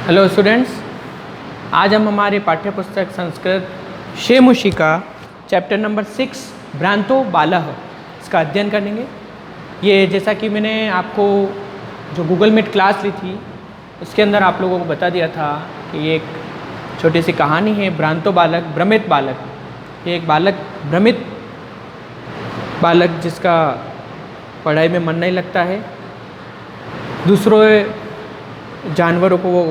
Hello students, आज हम हमारे पाठ्य पुस्तक संस्कृत शेमुषी का चैप्टर नंबर 6 भ्रांतो बालः इसका अध्ययन करेंगे। ये जैसा कि मैंने आपको जो गूगल मीट क्लास ली थी उसके अंदर आप लोगों को बता दिया था कि ये एक छोटी सी कहानी है भ्रांतो बालक, भ्रमित बालक। ये एक भ्रमित बालक जिसका पढ़ाई में मन नहीं लगता है, दूसरों जानवरों को वो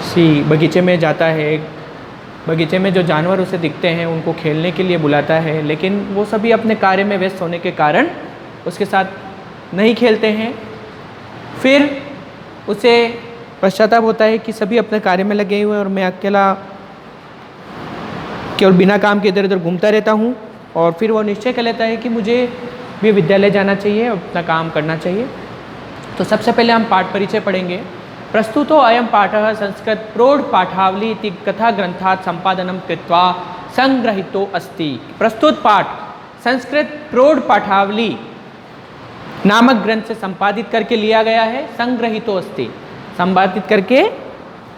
किसी बगीचे में जाता है, बगीचे में जो जानवर उसे दिखते हैं उनको खेलने के लिए बुलाता है, लेकिन वो सभी अपने कार्य में व्यस्त होने के कारण उसके साथ नहीं खेलते हैं। फिर उसे पश्चाताप होता है कि सभी अपने कार्य में लगे हुए हैं और मैं अकेला केवल बिना काम के इधर उधर घूमता रहता हूँ। और फिर वो निश्चय कर लेता है कि मुझे भी विद्यालय जाना चाहिए, अपना काम करना चाहिए। तो सबसे पहले हम पाठ परिचय पढ़ेंगे। प्रस्तुतो अयं पाठः संस्कृत प्रौढ़ पाठावली इति कथा ग्रंथात् संपादनं कृत्वा संग्रहितो अस्ति। प्रस्तुत पाठ संस्कृत प्रौढ़ पाठावली नामक ग्रंथ से संपादित करके लिया गया है। संग्रहितो अस्ति, संपादित करके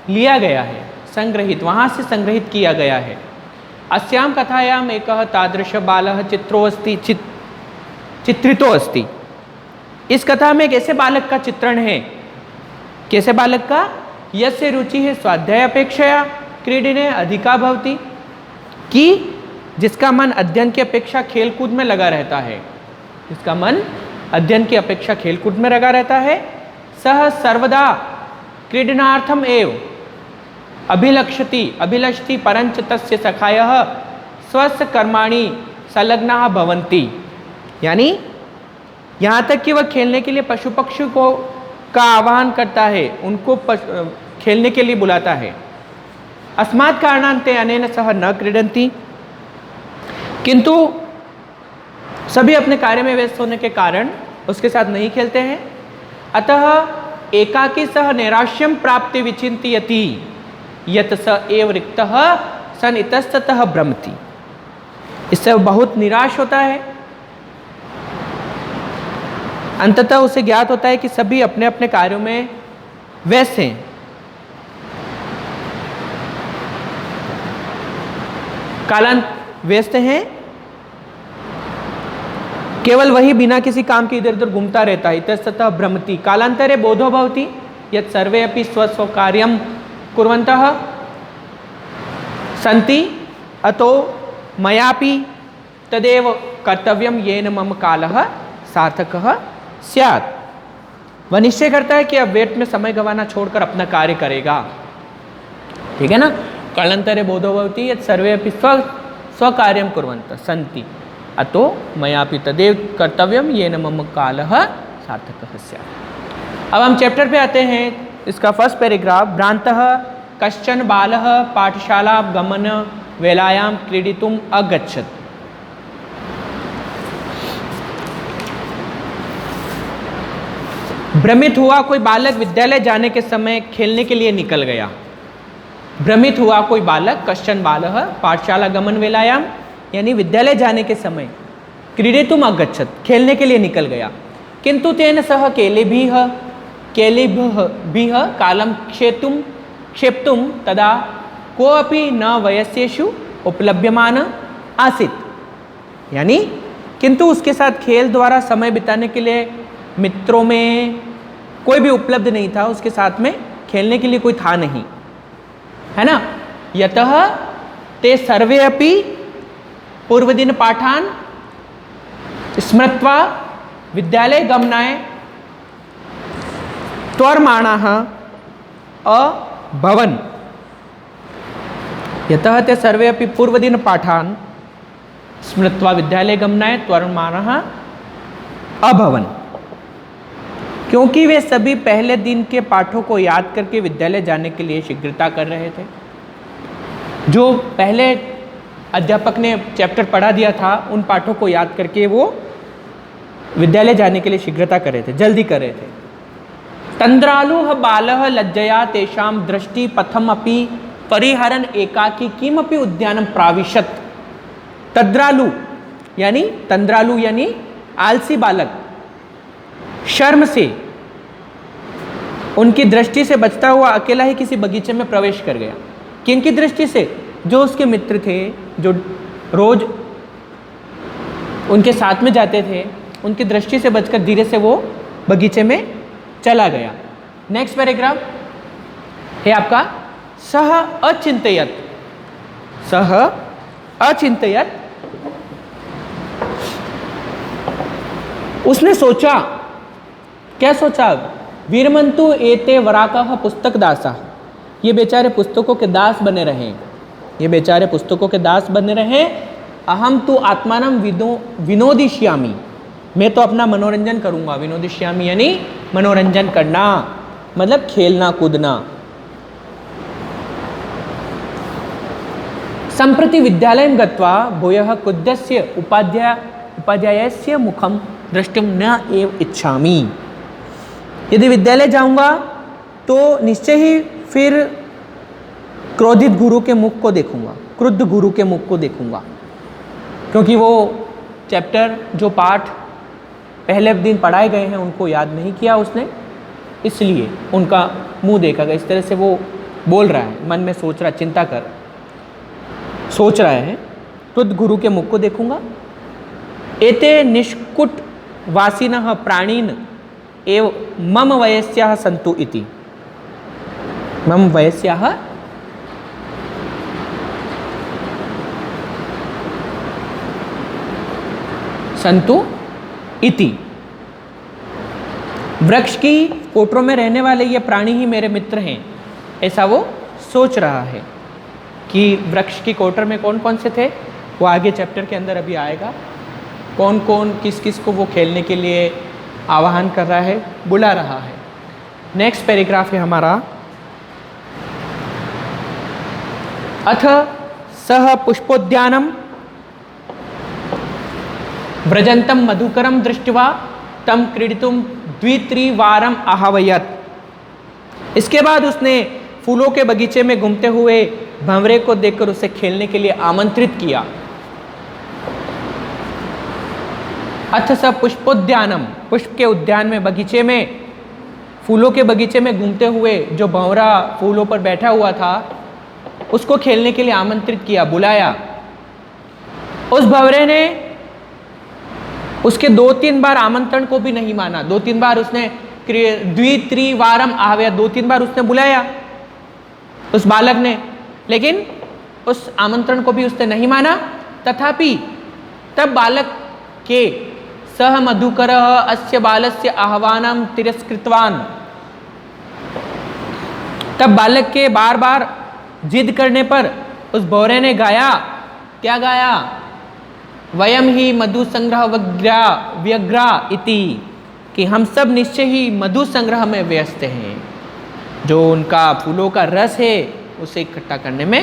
लिया गया है, संग्रहित वहाँ से संग्रहित किया गया है। अस्यां कथायाम् एकः तादृश बालः चित्रितो अस्ति। इस कथा में एक ऐसे बालक का चित्रण है, कैसे बालक का, यस्य रुचि है स्वाध्याय अपेक्षया क्रीडने अधिका भवति, कि जिसका मन अध्ययन की अपेक्षा खेलकूद में लगा रहता है, जिसका मन अध्ययन की अपेक्षा खेलकूद में लगा रहता है। सह सर्वदा क्रीडनार्थम एव अभिलषति परंच तस्य सखायः स्वस्य कर्माणि संलग्नाः भवन्ति। यानी यहाँ तक कि वह खेलने के लिए पशु पक्षी को का आह्वान करता है, उनको खेलने के लिए बुलाता है। अस्मात् कारणान्ते अनेन सह न क्रीडन्ति, किंतु सभी अपने कार्य में व्यस्त होने के कारण उसके साथ नहीं खेलते हैं। अतः एकाकी सह नैराश्यं प्राप्ति विचिन्तयति यत् स एव रिक्तः सन इतस्ततः भ्रमति। इससे वह बहुत निराश होता है। अंततः उसे ज्ञात होता है कि सभी अपने अपने कार्यों में व्यस्त हैं। व्यस्त हैं, केवल वही बिना किसी काम के इधर उधर घूमता रहता है। इतस्ततः भ्रमति। कालांतरे बोधो भवति यत् सर्वे अपि स्व कार्यं कुर्वन्तः सन्ति, अतो मयापि तदेव कर्तव्यं येन मम कालः सार्थकः स्यात्। वह निश्चय करता है कि अब व्यर्थ में समय गंवाना छोड़कर अपना कार्य करेगा। ठीक है ना। कालांतरे बोधो भवति यत् सर्वे अपि स्वकार्यं कुर्वन्तः सन्ति, अतो मयापि तदेव कर्तव्यं येन मम कालः सार्थकः स्यात्। अब हम चैप्टर पे आते हैं। इसका फर्स्ट पैराग्राफ। भ्रांतः कश्चन बालः पाठशाला गमन वेलायां क्रीडितुम् अगच्छत्। भ्रमित हुआ कोई बालक विद्यालय जाने के समय खेलने के लिए निकल गया। भ्रमित हुआ कोई बालक, कश्चन बालः पाठशाला गमन वेलायां, यानी विद्यालय जाने के समय, क्रीडितुम् अगच्छत्, खेलने के लिए निकल गया। किंतु तेन सह केलिभिः कालं क्षेप्तुं तदा कोऽपि न वयस्येषु उपलभ्यमान आसीत्। यानी किंतु उसके साथ खेल द्वारा समय बिताने के लिए मित्रों में कोई भी उपलब्ध नहीं था, उसके साथ में खेलने के लिए कोई था नहीं, है ना। यतः ते सर्वे अपि पूर्वदिन पाठान स्मृत्वा विद्यालय गमनाय त्वरमाणाः अभवन्। यतः ते सर्वे अपि पूर्वदिन पाठान स्मृत्वा विद्यालय गमनाय त्वरमाणाः अभवन्। क्योंकि वे सभी पहले दिन के पाठों को याद करके विद्यालय जाने के लिए शीघ्रता कर रहे थे। जो पहले अध्यापक ने चैप्टर पढ़ा दिया था, उन पाठों को याद करके वो विद्यालय जाने के लिए शीघ्रता कर रहे थे, जल्दी कर रहे थे। तंद्रालुः बालः लज्जया तेषां दृष्टि पथम अपि परिहरन् एकाकी किमपि उद्यानं प्राविशत्। तंद्रालु यानी आलसी बालक शर्म से उनकी दृष्टि से बचता हुआ अकेला ही किसी बगीचे में प्रवेश कर गया। किनकी दृष्टि से? जो उसके मित्र थे, जो रोज उनके साथ में जाते थे, उनकी दृष्टि से बचकर धीरे से वो बगीचे में चला गया। नेक्स्ट पैराग्राफ है आपका सह अचिंतयत। सह अचिंतयत, उसने सोचा, क्या सोचा? वीरमंतु एते वराकः पुस्तक दासा, ये बेचारे पुस्तकों के दास बने रहे, ये बेचारे पुस्तकों के दास बने रहे। अहम तो आत्मानम विनोदिष्यामि, मैं तो अपना मनोरंजन करूंगा। विनोदिष्यामि यानी मनोरंजन करना, मतलब खेलना कूदना। संप्रति विद्यालयं गत्वा भूयः कुद्यस्य उपाध्यायस्य मुखम द्रष्टुम न एव इच्छामि। यदि विद्यालय जाऊंगा तो निश्चय ही फिर क्रोधित गुरु के मुख को देखूंगा, क्रुद्ध गुरु के मुख को देखूंगा, क्योंकि वो चैप्टर जो पाठ पहले दिन पढ़ाए गए हैं उनको याद नहीं किया उसने, इसलिए उनका मुंह देखा गया। इस तरह से वो बोल रहा है, मन में सोच रहा, चिंता कर सोच रहा है, क्रुद्ध गुरु के मुख को देखूंगा। एते निष्कुट वासिनः प्राणिन एव मम वयस्याः सन्तु इति। मम वयस्याः सन्तु इति। वृक्ष की कोटरों में रहने वाले ये प्राणी ही मेरे मित्र हैं, ऐसा वो सोच रहा है। कि वृक्ष की कोटर में कौन कौन से थे वो आगे चैप्टर के अंदर अभी आएगा। कौन कौन किस किस को वो खेलने के लिए आह्वान कर रहा है, बुला रहा है। नेक्स्ट पैराग्राफ है हमारा अथ सह पुष्पोद्यानम व्रजंतम मधुकरम दृष्ट्वा तम क्रीडितुम द्वित्रिवारम आहवयत। इसके बाद उसने फूलों के बगीचे में घूमते हुए भंवरे को देखकर उसे खेलने के लिए आमंत्रित किया। अथ स पुष्पोद्यानम, पुष्प के उद्यान में, बगीचे में, फूलों के बगीचे में घूमते हुए जो भंवरा फूलों पर बैठा हुआ था उसको खेलने के लिए आमंत्रित किया, बुलाया। उस भंवरे ने उसके 2-3 बार आमंत्रण को भी नहीं माना। 2-3 बार उसने द्वित्रिवारम आहवयत, 2-3 बार उसने बुलाया उस बालक ने, लेकिन उस आमंत्रण को भी उसने नहीं माना। तथापि तब बालक के सह मधुकरः अस्य बालस्य आह्वानं तिरस्कृतवान्, तब बालक के बार बार जिद करने पर उस भंवरे ने गाया, क्या गाया? वयम ही मधु संग्रह व्यग्रा इति, कि हम सब निश्चय ही मधु संग्रह में व्यस्त हैं। जो उनका फूलों का रस है उसे इकट्ठा करने में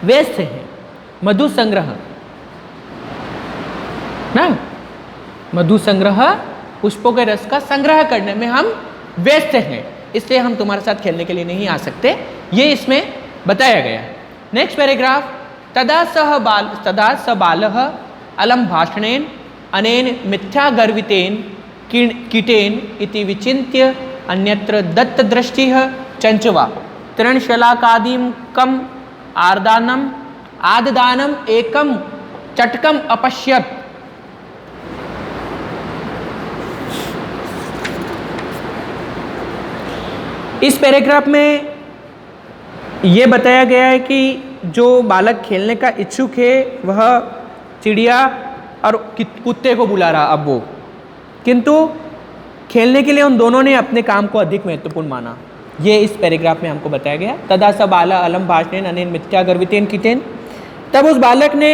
व्यस्त है। मधु संग्रह ना, मधु संग्रह, पुष्पों के रस का संग्रह करने में हम व्यस्त हैं, इसलिए हम तुम्हारे साथ खेलने के लिए नहीं आ सकते, ये इसमें बताया गया है। नेक्स्ट पैराग्राफ तदा स बालः अलम भाषणेन अनेन मिथ्या गर्वितेन कीटेन इति विचिन्त्य अन्यत्र दत्त दृष्टिः चंचवा तृणशलाकादिं कम आददानम एकम चटकम अपश्यत। इस पैराग्राफ में ये बताया गया है कि जो बालक खेलने का इच्छुक है वह चिड़िया और कुत्ते को बुला रहा अब वो, किंतु खेलने के लिए उन दोनों ने अपने काम को अधिक महत्वपूर्ण माना। ये इस पैराग्राफ में हमको बताया गया। तदा स बाला अलम भाषणेन अनेन मिथ्या गर्वितेन कीटेन, तब उस बालक ने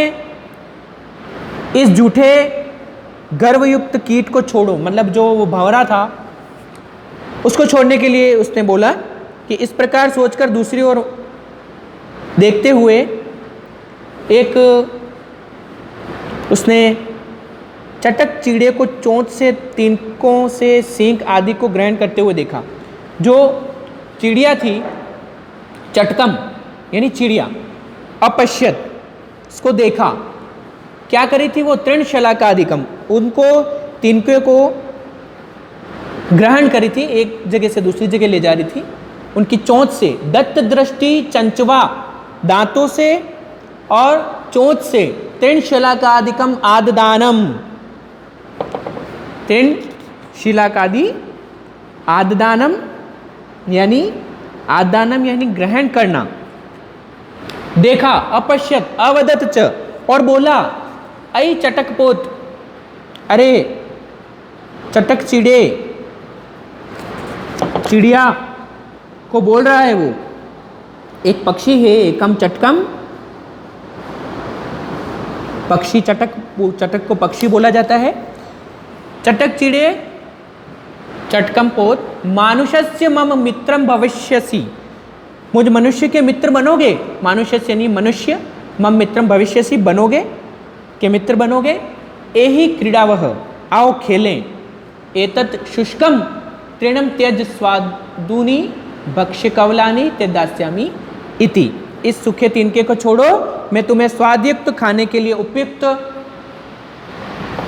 इस झूठे गर्वयुक्त कीट को छोड़ो, मतलब जो वो भंवरा था उसको छोड़ने के लिए उसने बोला कि इस प्रकार सोचकर दूसरी ओर देखते हुए एक उसने चटक चिड़े को चोंच से, तिनकों से, सींग आदि को ग्रहण करते हुए देखा। जो चिड़िया थी चटकम यानी चिड़िया, अपश्यत इसको देखा, क्या करी थी वो? तृणशलाकादिकम, उनको तिनके को ग्रहण करी थी, एक जगह से दूसरी जगह ले जा रही थी उनकी चोंच से। दत्त दृष्टि चंचवा, दांतों से और चोंच से। तृण शिलाकादिकम आददानम, तृण शिलाकादि आददानम यानी आददानम यानी ग्रहण करना। देखा, अपश्यत अवदत च, और बोला, अय चटकपोत, अरे चटक चिड़े, चिड़िया को बोल रहा है वो। एक पक्षी है, एकम चटकम, पक्षी चटक, चटक को पक्षी बोला जाता है। चटक चिड़े चटकम पोत, मानुषस्य मम मित्रम भविष्यसि, मुझ मनुष्य के मित्र बनोगे। मानुष्य यानी मनुष्य, मम मित्रम भविष्यसि, बनोगे के मित्र बनोगे। एहि क्रीड़ावह, आओ खेलें। एतत् शुष्कम तृणम त्यज स्वादूनि भक्ष्य कवलानि ते दास्यामि इति, इस सूखे तिनके को छोड़ो, मैं तुम्हें स्वादयुक्त खाने के लिए उपयुक्त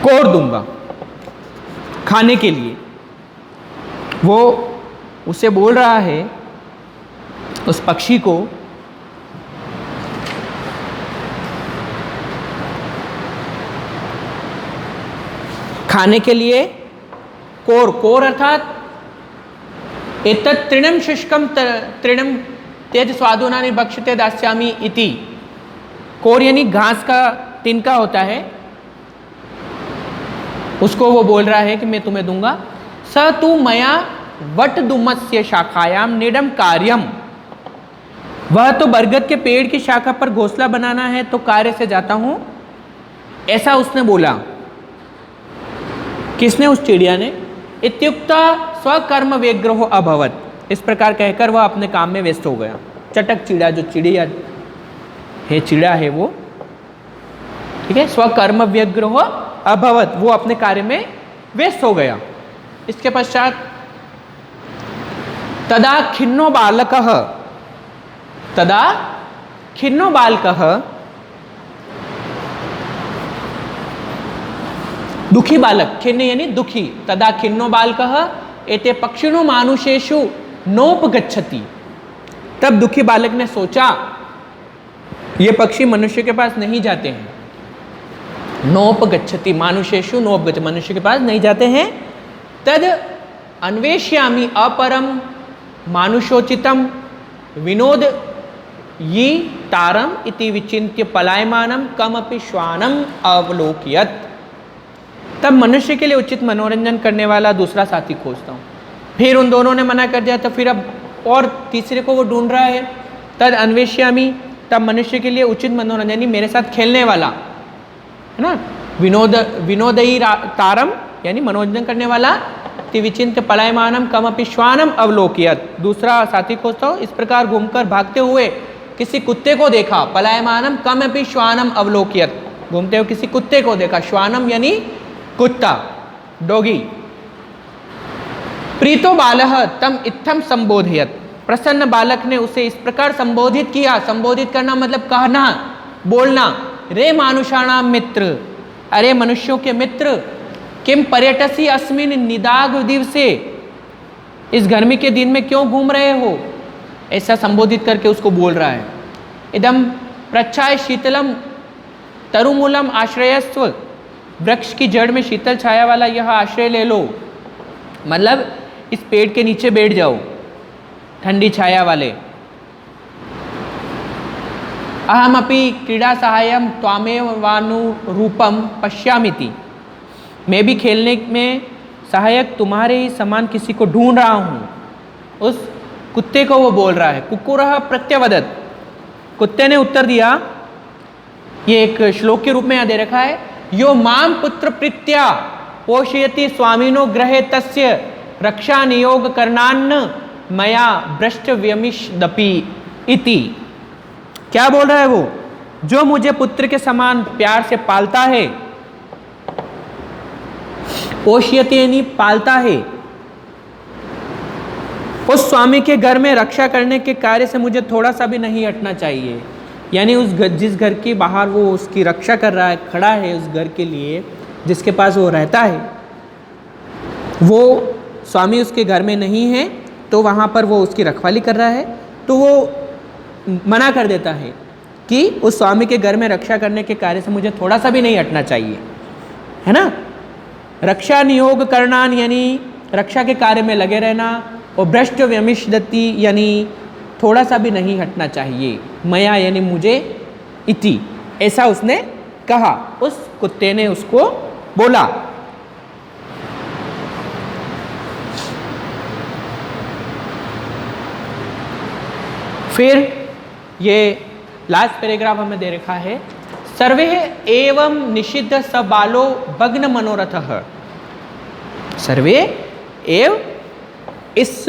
कोर दूंगा खाने के लिए। वो उसे बोल रहा है, उस पक्षी को, खाने के लिए कोर, कोर अर्थात एतत् तृणम शुष्कम तृणम तेज स्वादुनानि भक्ष्यते दास्यामि इति। कोर यानी घास का तिनका होता है, उसको वो बोल रहा है कि मैं तुम्हें दूंगा। स तु मया वट दुमस्य शाखायाम निडम कार्यम, वह तो बरगद के पेड़ की शाखा पर घोंसला बनाना है तो कार्य से जाता हूं, ऐसा उसने बोला। किसने? उस चिड़िया ने। इत्युक्ता स्वकर्म व्यग्रहो अभवत, इस प्रकार कहकर वह अपने काम में व्यस्त हो गया। चटक चिड़ा, जो चिड़िया है, चिड़ा है वो, ठीक है। स्वकर्म व्यग्रहो अभवत, वो अपने कार्य में व्यस्त हो गया। इसके पश्चात तदा खिन्नो बालकः, तदा खिन्नो बालकः, दुखी बालक, खिन्न यानी दुखी। तदा खिन्नो बालकः एते पक्षिणो मानुषेषु नोपगच्छति, तब दुखी बालक ने सोचा ये पक्षी मनुष्य के पास नहीं जाते हैं। नोपगच्छति मानुषेषु नोपगच्छति, मनुष्य के पास नहीं जाते हैं। तद अन्वेष्यामि अपरम मानुषोचितम विनोद यी तारम इति विचिन्त्य पलायमानम कमपि श्वानम अवलोकयत, तब मनुष्य के लिए उचित मनोरंजन करने वाला दूसरा साथी खोजता हूँ। फिर उन दोनों ने मना कर दिया, तो फिर अब और तीसरे को वो ढूंढ रहा है। तद अन्वेष्यामि, तब मनुष्य के लिए उचित मनोरंजन यानी मेरे साथ खेलने वाला, है ना, विनोदयी तारम यानी मनोरंजन करने वाला, विचिन्त्य पलायमानम कमपि श्वानम अवलोकयत, दूसरा साथी खोजता हूँ। इस प्रकार घूमकर भागते हुए किसी कुत्ते को देखा। पलायमानम कमपि श्वानम अवलोकयत, घूमते हुए किसी कुत्ते को देखा। श्वानम यानी कुत्ता, डॉगी। प्रीतो बालः तम इत्थम संबोधयत, प्रसन्न बालक ने उसे इस प्रकार संबोधित किया। संबोधित करना मतलब कहना, बोलना। रे मानुषाणाम मित्र, अरे मनुष्यों के मित्र, किम पर्यटसी अस्मिन निदाग दिवसे, इस गर्मी के दिन में क्यों घूम रहे हो, ऐसा संबोधित करके उसको बोल रहा है। इदम प्रच्छाय शीतलम तरुमूलम आश्रयस्व, वृक्ष की जड़ में शीतल छाया वाला यह आश्रय ले लो, मतलब इस पेड़ के नीचे बैठ जाओ, ठंडी छाया वाले। अहमपि क्रीड़ा सहायम त्वामेव वानुरूपम पश्यामिति, मैं भी खेलने में सहायक तुम्हारे ही समान किसी को ढूंढ रहा हूँ। उस कुत्ते को वो बोल रहा है। कुकुरः प्रत्यवदत, कुत्ते ने उत्तर दिया। ये एक श्लोक के रूप में यहाँ दे रखा है। यो माम पुत्र प्रीत्या पोषयति स्वामिनो ग्रहे तस्य रक्षा नियोग करनान्न मया भ्रष्ट व्यमिषदपि इति। क्या बोल रहा है वो? जो मुझे पुत्र के समान प्यार से पालता है, पोषयति यानी पालता है, उस स्वामी के घर में रक्षा करने के कार्य से मुझे थोड़ा सा भी नहीं हटना चाहिए। यानी उस घर, जिस घर के बाहर वो उसकी रक्षा कर रहा है, खड़ा है उस घर के लिए जिसके पास वो रहता है, वो स्वामी उसके घर में नहीं है तो वहाँ पर वो उसकी रखवाली कर रहा है, तो वो मना कर देता है कि उस स्वामी के घर में रक्षा करने के कार्य से मुझे थोड़ा सा भी नहीं हटना चाहिए, है ना। रक्षा नियोग करना यानी रक्षा के कार्य में लगे रहना, और भ्रष्ट व्यमिष्यति यानी थोड़ा सा भी नहीं हटना चाहिए। मया यानी मुझे, इति ऐसा उसने कहा, उस कुत्ते ने उसको बोला। फिर ये लास्ट पैराग्राफ हमें दे रखा है, सर्वे एवं निषिद्ध सबालो भग्न मनोरथः। सर्वे एव, इस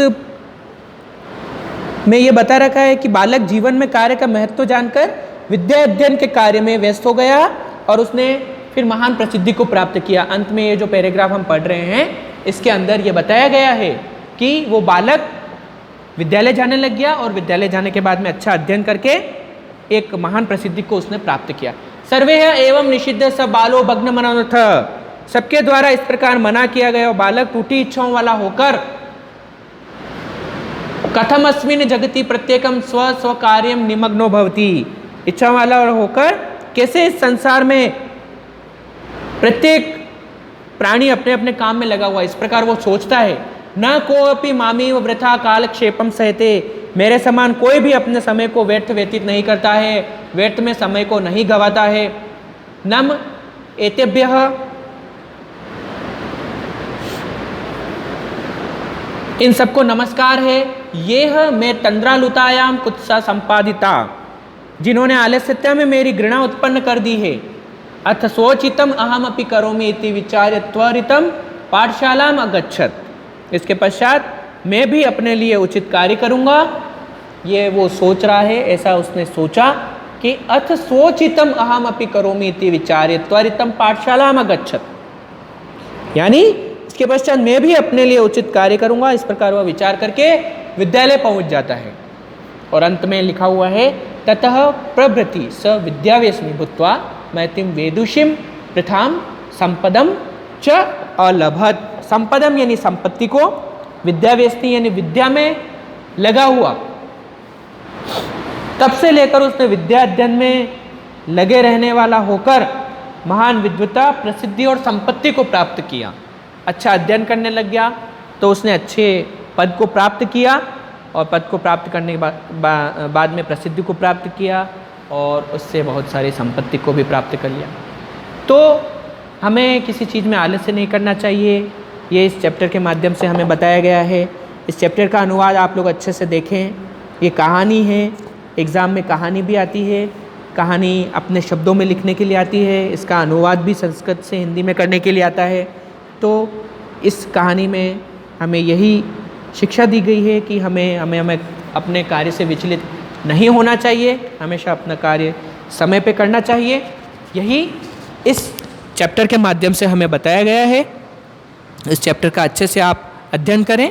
में ये बता रखा है कि बालक जीवन में कार्य का महत्व जानकर विद्या अध्ययन के कार्य में व्यस्त हो गया और उसने फिर महान प्रसिद्धि को प्राप्त किया। अंत में ये जो पैराग्राफ हम पढ़ रहे हैं इसके अंदर ये बताया गया है कि वो बालक विद्यालय जाने लग गया और विद्यालय जाने के बाद में अच्छा अध्ययन करके एक महान प्रसिद्धि को उसने प्राप्त किया। सर्वे एवं निषिद्ध सब बालो भग्न मनोरथ, सबके द्वारा इस प्रकार मना किया गया बालक टूटी इच्छाओं वाला होकर कथम अस्मिन् जगति प्रत्येकम स्व स्व कार्यम निमग्नो भवति, इच्छा वाला होकर कैसे इस संसार में प्रत्येक प्राणी अपने अपने काम में लगा हुआ, इस प्रकार वो सोचता है। न कोपि मामी वृथा कालक्षेपम सहते, मेरे समान कोई भी अपने समय को व्यर्थ व्यतीत नहीं करता है, व्यर्थ में समय को नहीं गवाता है। नम एतेभ्यः, इन सबको नमस्कार है। ये मैं तंद्रालुतायाम कुत्सा संपादिता, जिन्होंने आलस्यता में मेरी घृणा उत्पन्न कर दी है। अथ सोचितम अहम अपि करोमि इति विचार्य त्वरितम पाठशालाम अगच्छत, इसके पश्चात मैं भी अपने लिए उचित कार्य करूँगा। ये वो सोच रहा है, ऐसा उसने सोचा कि अथ सोचितम अहम अपि करोमि इति विचार्य त्वरितम पाठशालाम अगच्छत, यानी इसके पश्चात मैं भी अपने लिए उचित कार्य करूँगा। इस प्रकार वह विचार करके विद्यालय पहुँच जाता है। और अंत में लिखा हुआ है, ततः प्रभृति स विद्याव्यसनी भूत्वा मैतिम वेदुषिम प्रथाम संपदम च अलभत। संपदम यानी संपत्ति को, विद्याव्यसनी यानी विद्या में लगा हुआ, तब से लेकर उसने विद्या अध्ययन में लगे रहने वाला होकर महान विद्वता, प्रसिद्धि और संपत्ति को प्राप्त किया। अच्छा अध्ययन करने लग गया तो उसने अच्छे पद को प्राप्त किया, और पद को प्राप्त करने के बाद में प्रसिद्धि को प्राप्त किया, और उससे बहुत सारी संपत्ति को भी प्राप्त कर लिया। तो हमें किसी चीज़ में आलस्य नहीं करना चाहिए, ये इस चैप्टर के माध्यम से हमें बताया गया है। इस चैप्टर का अनुवाद आप लोग अच्छे से देखें। ये कहानी है, एग्ज़ाम में कहानी भी आती है, कहानी अपने शब्दों में लिखने के लिए आती है, इसका अनुवाद भी संस्कृत से हिंदी में करने के लिए आता है। तो इस कहानी में हमें यही शिक्षा दी गई है कि हमें अपने कार्य से विचलित नहीं होना चाहिए, हमेशा अपना कार्य समय पे करना चाहिए। यही इस चैप्टर के माध्यम से हमें बताया गया है। इस चैप्टर का अच्छे से आप अध्ययन करें